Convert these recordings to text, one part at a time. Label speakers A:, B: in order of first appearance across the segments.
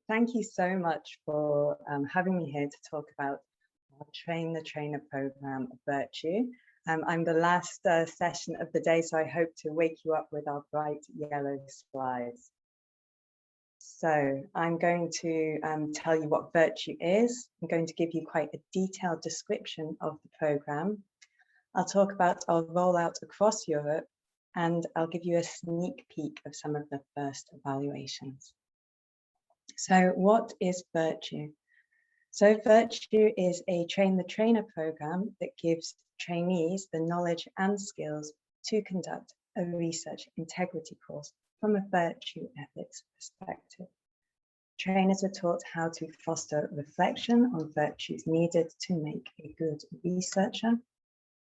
A: Thank you so much for having me here to talk about our Train the Trainer program, VIRT2UE. I'm the last session of the day, so I hope to wake you up with our bright yellow slides. So I'm going to tell you what VIRT2UE is. I'm going to give you quite a detailed description of the program. I'll talk about our rollout across Europe, and I'll give you a sneak peek of some of the first evaluations. So what is VIRT2UE? So VIRT2UE is a Train the Trainer program that gives trainees the knowledge and skills to conduct a research integrity course from a VIRT2UE ethics perspective. Trainers are taught how to foster reflection on virtues needed to make a good researcher,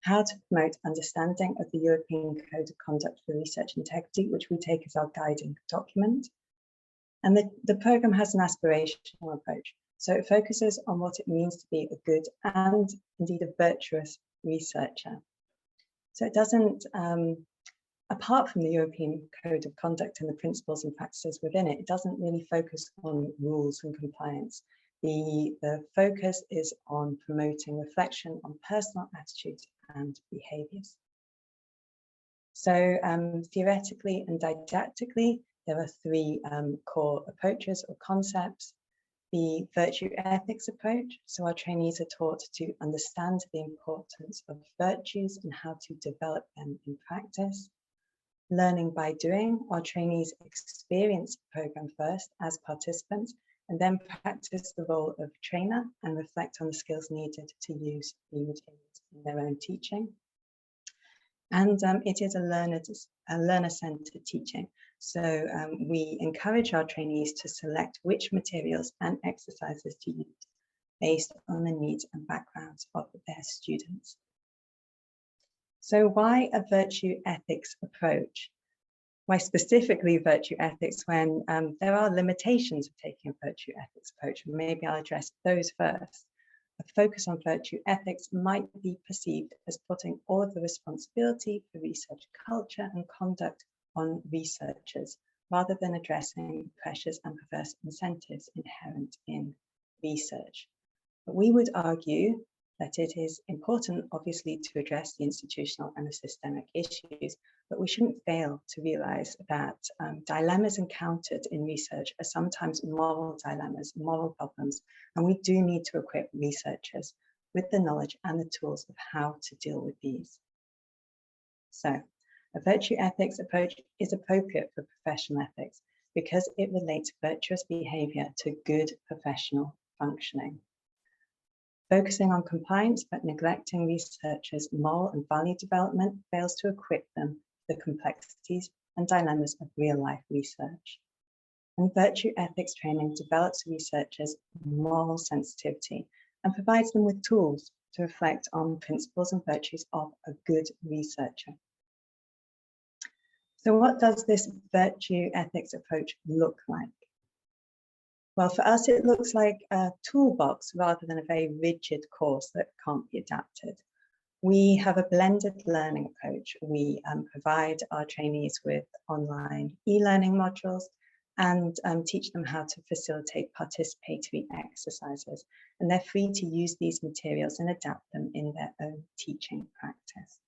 A: how to promote understanding of the European Code of Conduct for Research Integrity, which we take as our guiding document. And the program has an aspirational approach. So it focuses on what it means to be a good and indeed a virtuous researcher. So it doesn't, apart from the European Code of Conduct and the principles and practices within it, it doesn't really focus on rules and compliance. The focus is on promoting reflection on personal attitudes and behaviours. So theoretically and didactically, there are three core approaches or concepts. The VIRT2UE ethics approach, so our trainees are taught to understand the importance of virtues and how to develop them in practice. Learning by doing, our trainees experience the program first as participants and then practice the role of trainer and reflect on the skills needed to use the materials in their own teaching. And it is a learner-centered teaching. So we encourage our trainees to select which materials and exercises to use based on the needs and backgrounds of their students. So why a VIRT2UE ethics approach? Why specifically VIRT2UE ethics when there are limitations of taking a VIRT2UE ethics approach? Maybe I'll address those first. A focus on VIRT2UE ethics might be perceived as putting all of the responsibility for research culture and conduct on researchers, rather than addressing pressures and perverse incentives inherent in research. But we would argue that it is important, obviously, to address the institutional and the systemic issues, but we shouldn't fail to realise that dilemmas encountered in research are sometimes moral dilemmas, moral problems, and we do need to equip researchers with the knowledge and the tools of how to deal with these. So, a VIRT2UE ethics approach is appropriate for professional ethics because it relates virtuous behaviour to good professional functioning. Focusing on compliance but neglecting researchers' moral and value development fails to equip them with the complexities and dilemmas of real-life research. And VIRT2UE ethics training develops researchers' moral sensitivity and provides them with tools to reflect on principles and virtues of a good researcher. So what does this VIRT2UE ethics approach look like? Well, for us, it looks like a toolbox rather than a very rigid course that can't be adapted. We have a blended learning approach. We provide our trainees with online e-learning modules and teach them how to facilitate participatory exercises. And they're free to use these materials and adapt them in their own teaching practice.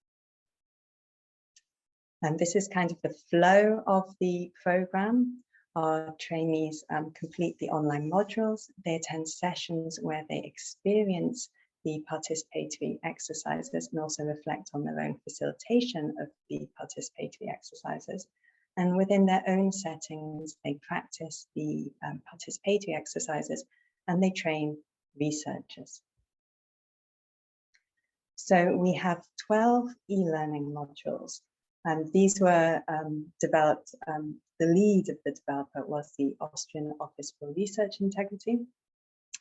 A: And this is kind of the flow of the program. Our trainees complete the online modules. They attend sessions where they experience the participatory exercises and also reflect on their own facilitation of the participatory exercises. And within their own settings, they practice the participatory exercises and they train researchers. So we have 12 e-learning modules. These were developed, the lead of the developer was the Austrian Office for Research Integrity.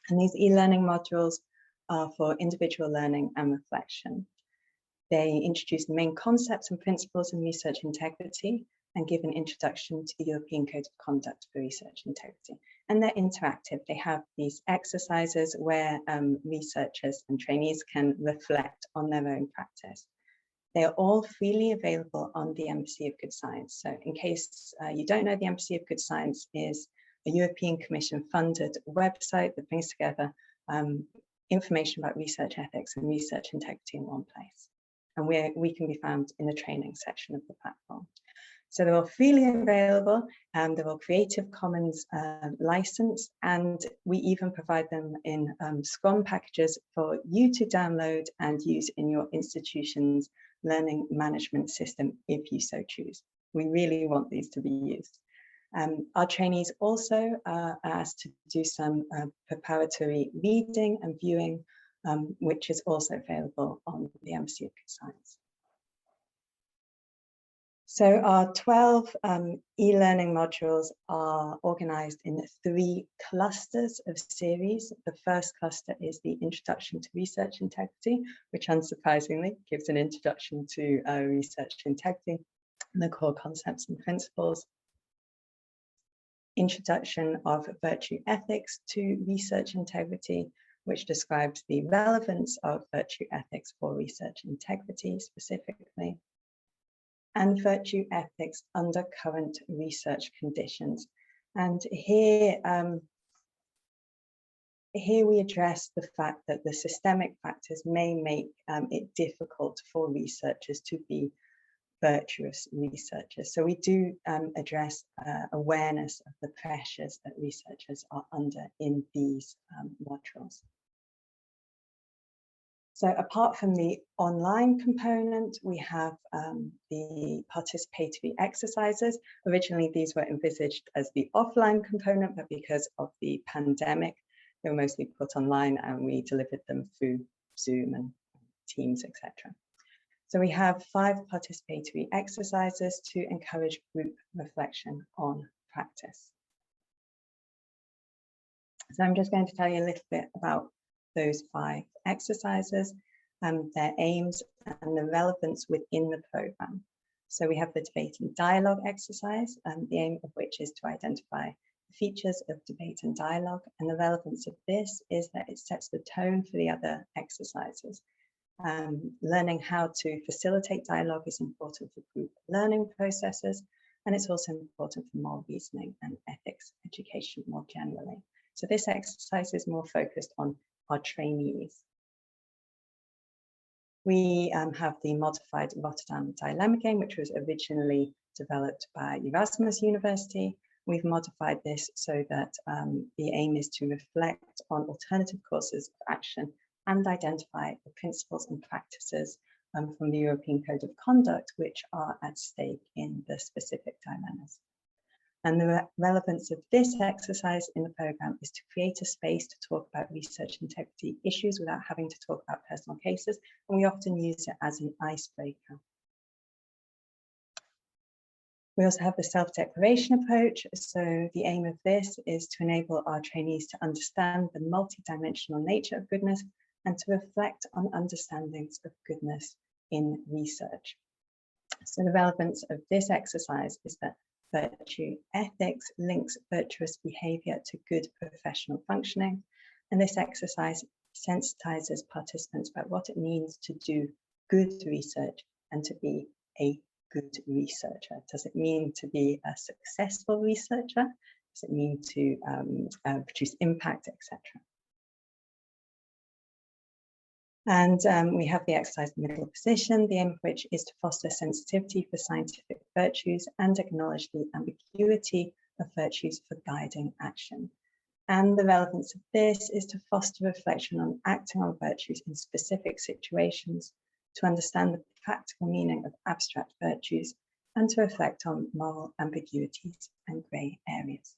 A: And these e-learning modules are for individual learning and reflection. They introduce the main concepts and principles in research integrity and give an introduction to the European Code of Conduct for Research Integrity. And they're interactive. They have these exercises where researchers and trainees can reflect on their own practice. They are all freely available on the Embassy of Good Science. So in case you don't know, the Embassy of Good Science is a European Commission funded website that brings together information about research ethics and research integrity in one place. And we can be found in the training section of the platform. So they're all freely available, and they're all Creative Commons licensed, and we even provide them in Scrum packages for you to download and use in your institution's learning management system if you so choose. We really want these to be used. Our trainees also are asked to do some preparatory reading and viewing, which is also available on the MC sites. So our 12 e-learning modules are organized in 3 clusters of series. The first cluster is the Introduction to Research Integrity, which unsurprisingly gives an introduction to research integrity and the core concepts and principles. Introduction of Virtue Ethics to Research Integrity, which describes the relevance of virtue ethics for research integrity specifically. And virtue ethics under current research conditions. And here we address the fact that the systemic factors may make it difficult for researchers to be virtuous researchers. So we do address awareness of the pressures that researchers are under in these modules. So apart from the online component, we have the participatory exercises. Originally, these were envisaged as the offline component, but because of the pandemic, they were mostly put online and we delivered them through Zoom and Teams, etc. So we have 5 participatory exercises to encourage group reflection on practice. So I'm just going to tell you a little bit about those 5 exercises, their aims and the relevance within the programme. So we have the debate and dialogue exercise, the aim of which is to identify the features of debate and dialogue, and the relevance of this is that it sets the tone for the other exercises. Learning how to facilitate dialogue is important for group learning processes, and it's also important for moral reasoning and ethics education more generally. So this exercise is more focused on our trainees. We have the modified Rotterdam dilemma game, which was originally developed by Erasmus University. We've modified this so that the aim is to reflect on alternative courses of action and identify the principles and practices from the European Code of Conduct, which are at stake in the specific dilemmas. And the relevance of this exercise in the programme is to create a space to talk about research integrity issues without having to talk about personal cases, and we often use it as an icebreaker. We also have the self-declaration approach. So the aim of this is to enable our trainees to understand the multidimensional nature of goodness and to reflect on understandings of goodness in research. So the relevance of this exercise is that virtue ethics links virtuous behaviour to good professional functioning, and this exercise sensitizes participants about what it means to do good research and to be a good researcher. Does it mean to be a successful researcher? Does it mean to produce impact, etc.? And we have the exercise middle position, the aim of which is to foster sensitivity for scientific virtues and acknowledge the ambiguity of virtues for guiding action. And the relevance of this is to foster reflection on acting on virtues in specific situations, to understand the practical meaning of abstract virtues, and to reflect on moral ambiguities and grey areas.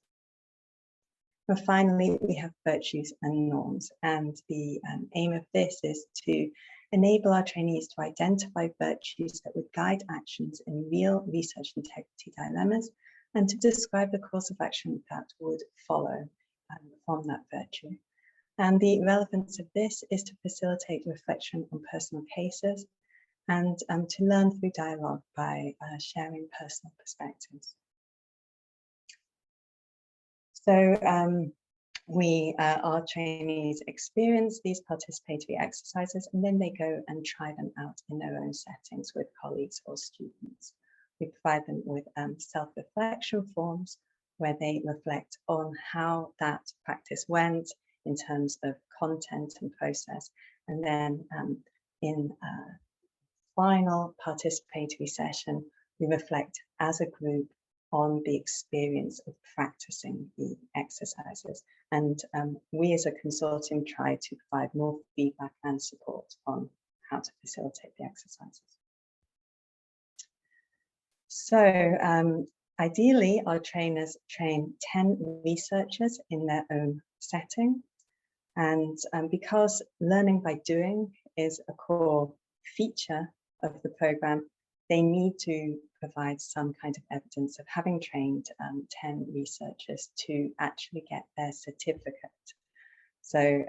A: And finally, we have virtues and norms, and the aim of this is to enable our trainees to identify virtues that would guide actions in real research integrity dilemmas and to describe the course of action that would follow from that virtue. And the relevance of this is to facilitate reflection on personal cases and to learn through dialogue by sharing personal perspectives. So our trainees experience these participatory exercises and then they go and try them out in their own settings with colleagues or students. We provide them with self-reflection forms where they reflect on how that practice went in terms of content and process. And then in a final participatory session, we reflect as a group on the experience of practicing the exercises. And we as a consortium try to provide more feedback and support on how to facilitate the exercises. So ideally, our trainers train 10 researchers in their own setting. And because learning by doing is a core feature of the programme, they need to provide some kind of evidence of having trained 10 researchers to actually get their certificate. So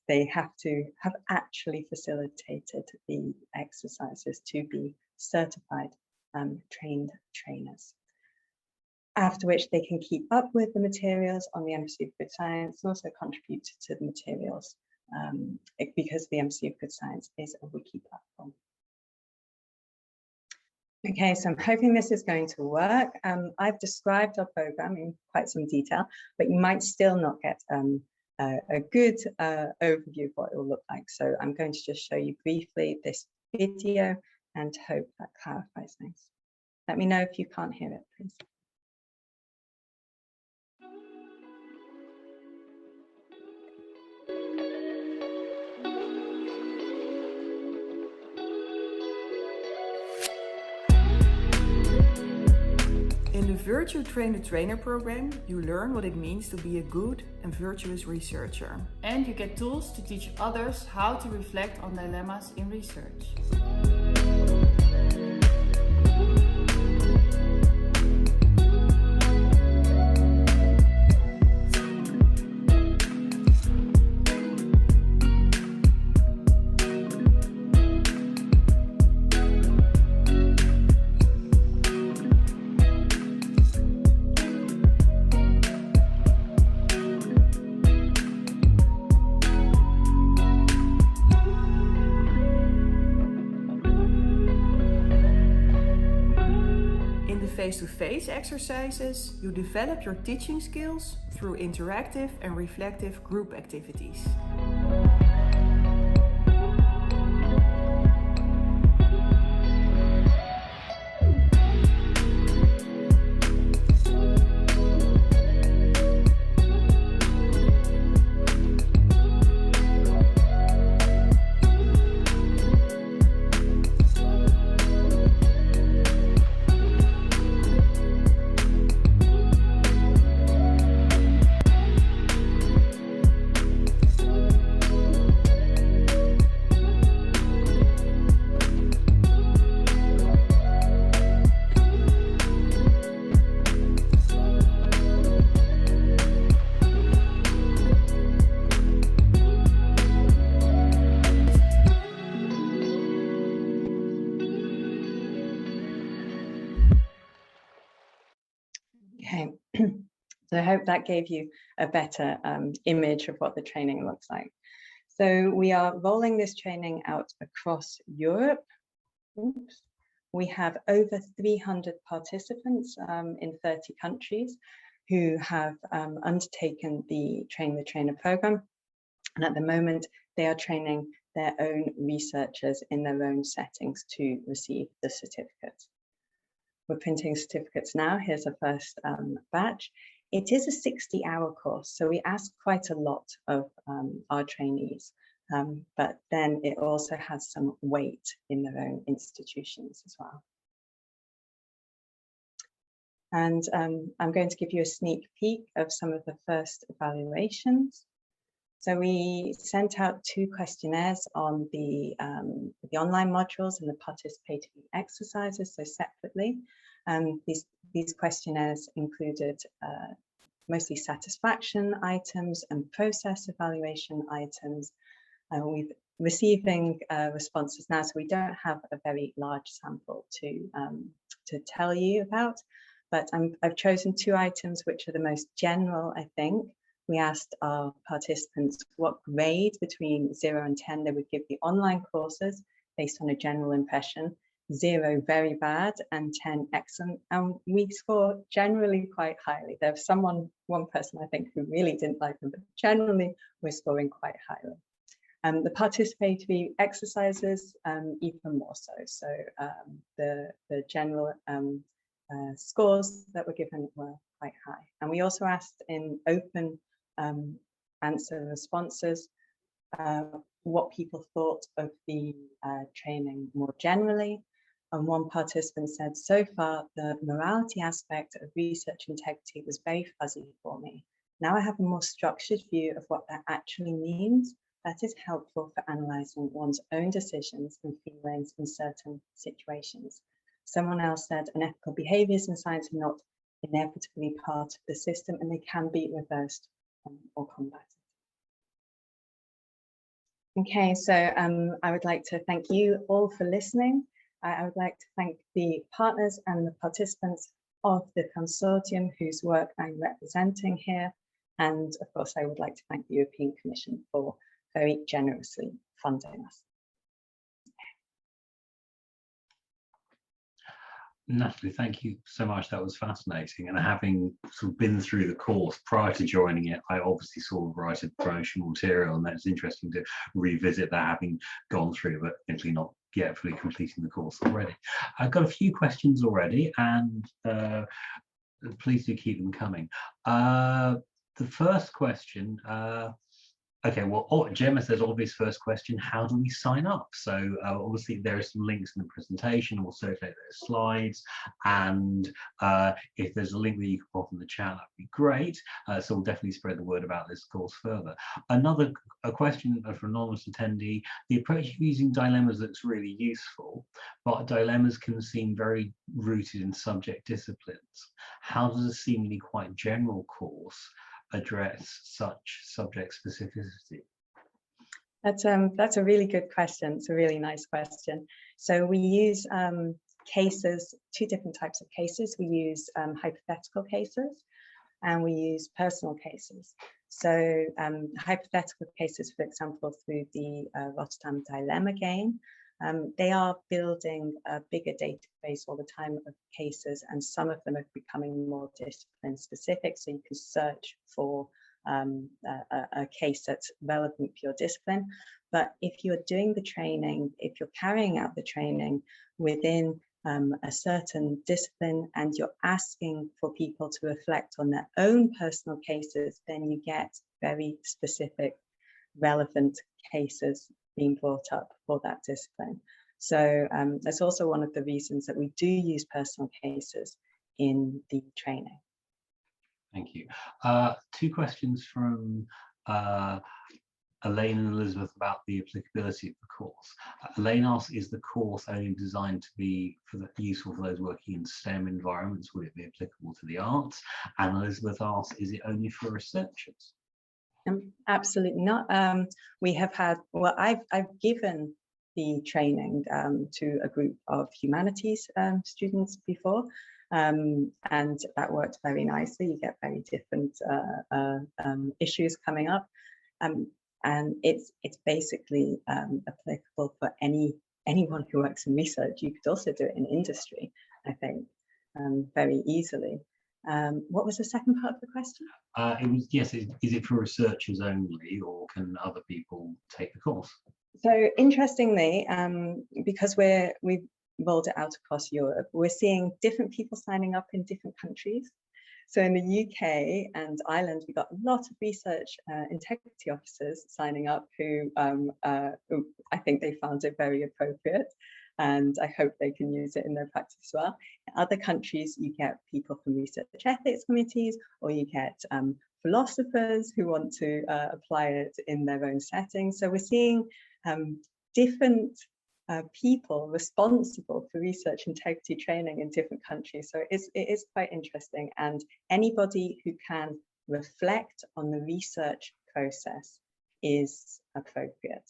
A: they have to have actually facilitated the exercises to be certified trained trainers. After which they can keep up with the materials on the MC of Good Science and also contribute to the materials because the MC of Good Science is a wiki platform. Okay, so I'm hoping this is going to work. I've described our program in quite some detail, but you might still not get a good overview of what it will look like. So I'm going to just show you briefly this video and hope that clarifies things. Let me know if you can't hear it, please.
B: In the VIRT2UE Train-the-Trainer Programme, you learn what it means to be a good and virtuous researcher.
C: And you get tools to teach others how to reflect on dilemmas in research.
B: Face-to-face exercises, you develop your teaching skills through interactive and reflective group activities.
A: Okay, so I hope that gave you a better image of what the training looks like. So we are rolling this training out across Europe. Oops. We have over 300 participants in 30 countries who have undertaken the Train-the-Trainer Programme. And at the moment, they are training their own researchers in their own settings to receive the certificate. We're printing certificates now. Here's the first batch. It is a 60-hour course, so we ask quite a lot of our trainees, but then it also has some weight in their own institutions as well. And I'm going to give you a sneak peek of some of the first evaluations. So we sent out 2 questionnaires on the online modules and the participatory exercises, so separately. These questionnaires included mostly satisfaction items and process evaluation items. We're receiving responses now, so we don't have a very large sample to tell you about, but I've chosen 2 items which are the most general, I think. We asked our participants what grade between 0 and 10 they would give the online courses based on a general impression, 0 very bad, and 10 excellent. And we score generally quite highly. There's one person I think who really didn't like them, but generally we're scoring quite highly. The participatory exercises, even more so. So the general scores that were given were quite high. And we also asked in open answer responses what people thought of the training more generally. And one participant said, so far, the morality aspect of research integrity was very fuzzy for me. Now I have a more structured view of what that actually means. That is helpful for analysing one's own decisions and feelings in certain situations. Someone else said, unethical behaviours in science are not inevitably part of the system, and they can be reversed or combated. Okay, so I would like to thank you all for listening. I would like to thank the partners and the participants of the consortium whose work I'm representing here. And of course, I would like to thank the European Commission for very generously funding us.
D: Natalie, thank you so much. That was fascinating. And having sort of been through the course prior to joining it, I obviously saw a variety of promotional material, and that's interesting to revisit that, having gone through, but eventually not yet fully completing the course already. I've got a few questions already, and please do keep them coming. The first question, okay, well, Gemma says, obvious first question, how do we sign up? So obviously there are some links in the presentation, we'll circulate those slides, and if there's a link that you can pop in the chat, that'd be great. So we'll definitely spread the word about this course further. A question for an anonymous attendee, the approach of using dilemmas looks really useful, but dilemmas can seem very rooted in subject disciplines. How does a seemingly quite general course address such subject specificity?
A: That's a really good question. It's a really nice question. So we use cases, 2 different types of cases. We use hypothetical cases, and we use personal cases. So hypothetical cases, for example, through the Rotterdam Dilemma game, they are building a bigger database all the time of cases, and some of them are becoming more discipline specific. So you can search for a case that's relevant for your discipline. But if you're doing the training, if you're carrying out the training within a certain discipline, and you're asking for people to reflect on their own personal cases, then you get very specific, relevant cases being brought up for that discipline. So that's also one of the reasons that we do use personal cases in the training.
D: Thank you. 2 questions from Elaine and Elizabeth about the applicability of the course. Elaine asks, is the course only designed to be useful for those working in STEM environments? Will it be applicable to the arts? And Elizabeth asks, is it only for researchers?
A: Absolutely not. We have had, well, I've given the training to a group of humanities students before, and that worked very nicely. You get very different issues coming up, and it's basically applicable for anyone who works in research. You could also do it in industry, I think, very easily. What was the second part of the question?
D: It was, yes, is it for researchers only, or can other people take the course?
A: So interestingly, because we've rolled it out across Europe, we're seeing different people signing up in different countries. So in the UK and Ireland, we got a lot of research integrity officers signing up who I think they found it very appropriate, and I hope they can use it in their practice as well. In other countries, you get people from research ethics committees, or you get philosophers who want to apply it in their own setting. So we're seeing different people responsible for research integrity training in different countries. So it is quite interesting, and anybody who can reflect on the research process is appropriate.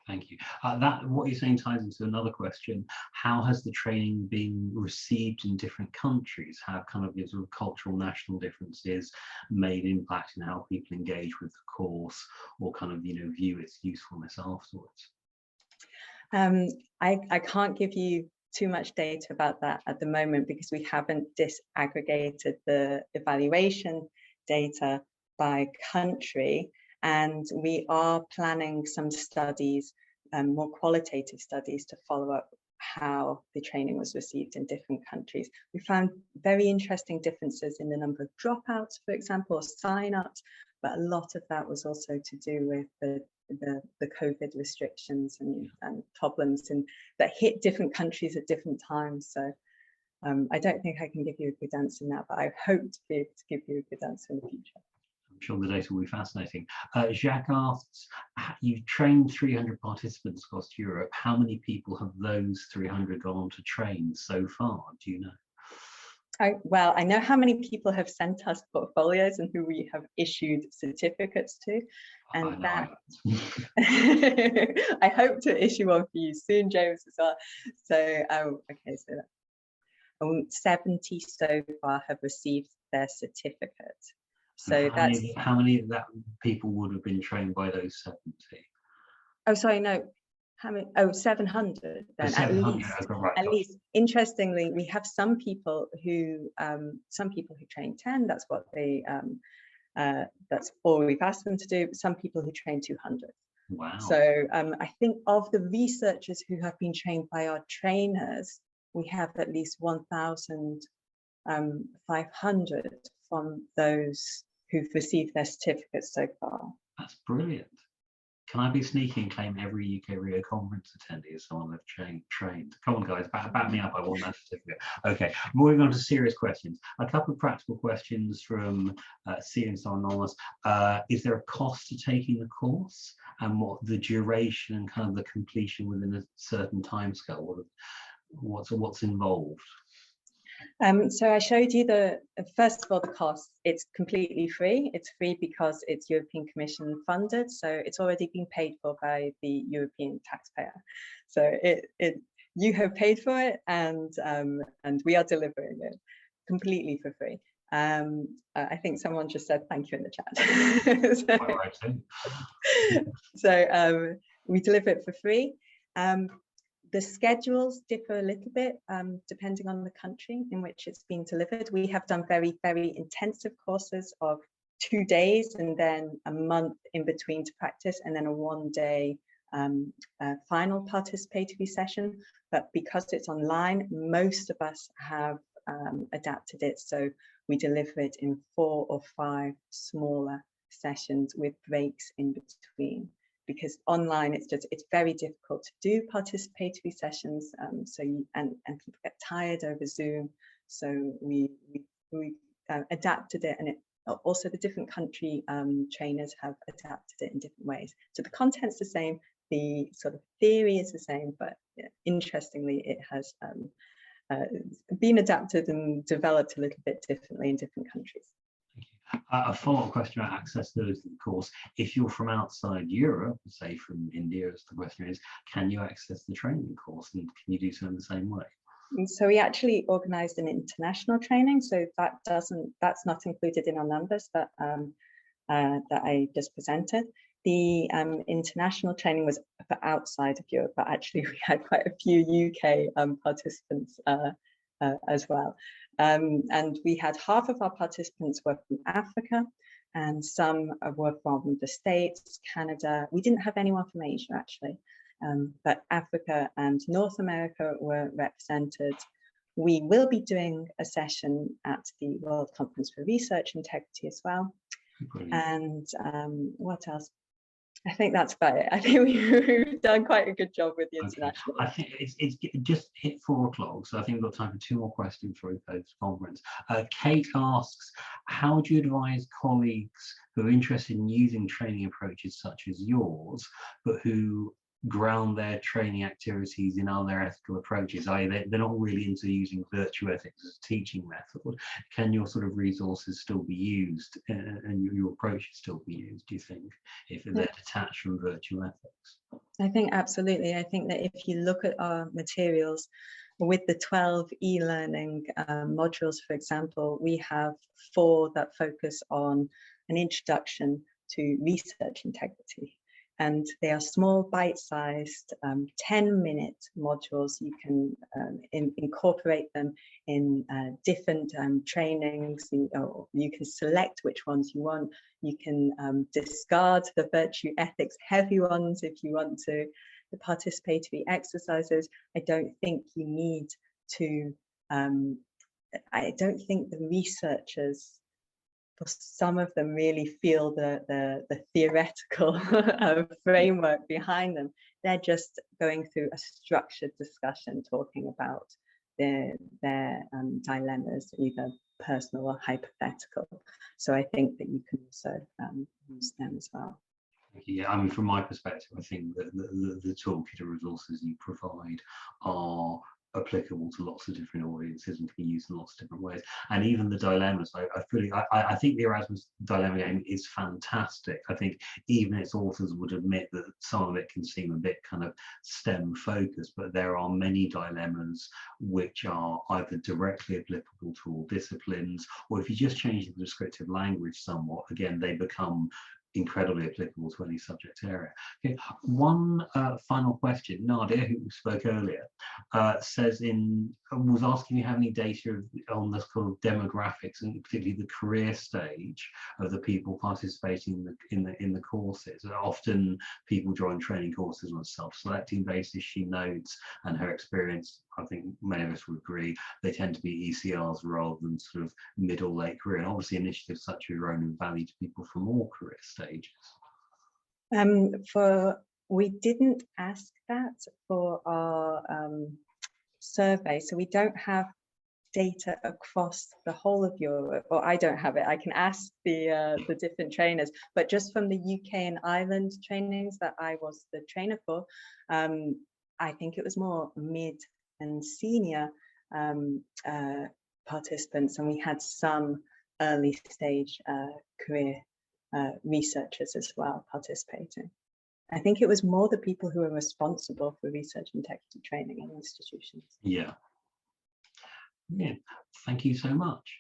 D: Thank you. What you're saying ties into another question. How has the training been received in different countries? Have kind of sort of cultural, national differences made impact in how people engage with the course, or kind of, view its usefulness afterwards?
A: I can't give you too much data about that at the moment because we haven't disaggregated the evaluation data by country, and we are planning some studies, more qualitative studies, to follow up how the training was received in different countries. We found very interesting differences in the number of dropouts, for example, or sign-ups, but a lot of that was also to do with the COVID restrictions and problems that hit different countries at different times. So I don't think I can give you a good answer now, but I hope to be able to give you a good answer in the future.
D: I'm sure the data will be fascinating. Jacques asks, you've trained 300 participants across Europe. How many people have those 300 gone on to train so far? Do you know?
A: Well, I know how many people have sent us portfolios and who we have issued certificates to. And that I hope to issue one for you soon, James, as well. So, okay, so 70 so far have received their certificate. So
D: how many of that people would have been trained by those 70?
A: Oh, sorry, no. How many? Oh, 700 then,
D: 700,
A: at least. Interestingly, we have some people who train 10. That's what they that's all we've asked them to do. Some people who train 200.
D: Wow.
A: So I think of the researchers who have been trained by our trainers, we have at least 1,500 from those who've received their certificates so far.
D: That's brilliant. Can I be sneaky and claim every UKRIO conference attendee as someone they've trained? Come on, guys, back me up. I want that certificate. Okay, moving on to serious questions. A couple of practical questions from Celine Anonymous. Is there a cost to taking the course, and what the duration and kind of the completion within a certain timescale? What's involved?
A: So I showed you first of all, the cost. It's completely free. It's free because it's European Commission funded. So it's already been paid for by the European taxpayer. So you have paid for it, and we are delivering it completely for free. I think someone just said thank you in the chat. So we deliver it for free. The schedules differ a little bit depending on the country in which it's been delivered. We have done very, very intensive courses of 2 days and then a month in between to practice, and then a 1-day final participatory session. But because it's online, most of us have adapted it. So we deliver it in 4 or 5 smaller sessions with breaks in between. Because online it's very difficult to do participatory sessions, and people get tired over Zoom. So we adapted it, and also the different country trainers have adapted it in different ways. So the content's the same, the sort of theory is the same, but interestingly it has been adapted and developed a little bit differently in different countries.
D: A follow-up question about accessibility, of course. If you're from outside Europe, say from India, as the question is, can you access the training course, and can you do so in the same way?
A: So we actually organised an international training, so that's not included in our numbers that I just presented. The international training was for outside of Europe, but actually we had quite a few UK participants as well. And we had half of our participants were from Africa, and some were from the States, Canada. We didn't have anyone from Asia, actually, but Africa and North America were represented. We will be doing a session at the World Conference for Research Integrity as well. Brilliant. And what else? I think that's about it. I think we've done quite a good job with the international.
D: I think it's just hit 4 o'clock, so I think we've got time for 2 more questions for the conference. Kate asks, how do you advise colleagues who are interested in using training approaches such as yours, but who ground their training activities in other ethical approaches, i.e. they're not really into using virtue ethics as a teaching method? Can your sort of resources still be used, and your approaches still be used, do you think, if they're detached from virtue ethics?
A: I think absolutely. I think that if you look at our materials, with the 12 e-learning modules, for example, we have 4 that focus on an introduction to research integrity. and they are small, bite-sized, 10-minute modules. You can incorporate them in different trainings. You can select which ones you want. You can discard the virtue ethics heavy ones if you want to. The participatory exercises, I don't think you need to, I don't think the researchers, for some of them, really feel the theoretical framework behind them. They're just going through a structured discussion, talking about their dilemmas, either personal or hypothetical. So I think that you can also use them as well.
D: Yeah, I mean, from my perspective, I think that the toolkit of resources you provide are applicable to lots of different audiences and can be used in lots of different ways. And even the dilemmas, I think the Erasmus dilemma game is fantastic. I think even its authors would admit that some of it can seem a bit kind of STEM focused, but there are many dilemmas which are either directly applicable to all disciplines, or if you just change the descriptive language somewhat, again, they become incredibly applicable to any subject area. Okay, one final question. Nadia, who spoke earlier, was asking if you have any data on the sort of demographics and particularly the career stage of the people participating in the courses. Often people join training courses on a self-selecting basis. She notes, and her experience, I think many of us would agree, they tend to be ECRs rather than sort of middle late career. And obviously initiatives such as your own are value to people from all career stages.
A: We didn't ask that for our survey, so we don't have data across the whole of Europe, or I don't have it. I can ask the different trainers, but just from the UK and Ireland trainings that I was the trainer for, I think it was more mid and senior participants, and we had some early stage career researchers as well participating. I think it was more the people who are responsible for research and technical training in institutions.
D: Yeah. Yeah. Thank you so much.